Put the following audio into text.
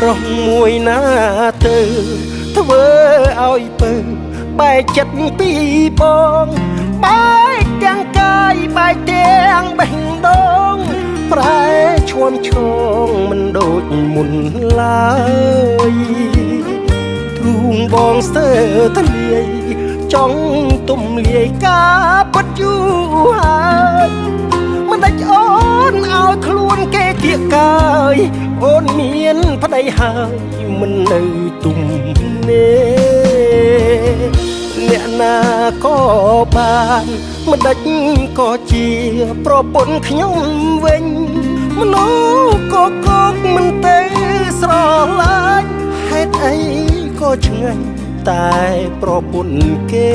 ប្រុសមួយណាទៅធ្វើឲ្យពើបែកចិត្តពីបងបែកទាំងកាយបែកទាំងបេះដូងប្រែឈាមឈងមិនដូចមុនឡើយទ្រូងបងស្ទើរធ្លាយចង់ទំលាយការពិតយូរហើយមិនដាច់អូនឲ្យខ្លួនគេគៀកកាយអូនមានប្តីហើយមិននៅទុំអ្នកណាក៏បានមិនដាច់ក៏ជាប្រពន្ធខ្ញុំវិញមនុស្សក៏គប់មិនទៅស្រឡាញ់ហេតុអីក៏ឆ្ងាញ់តែប្រពន្ធគេ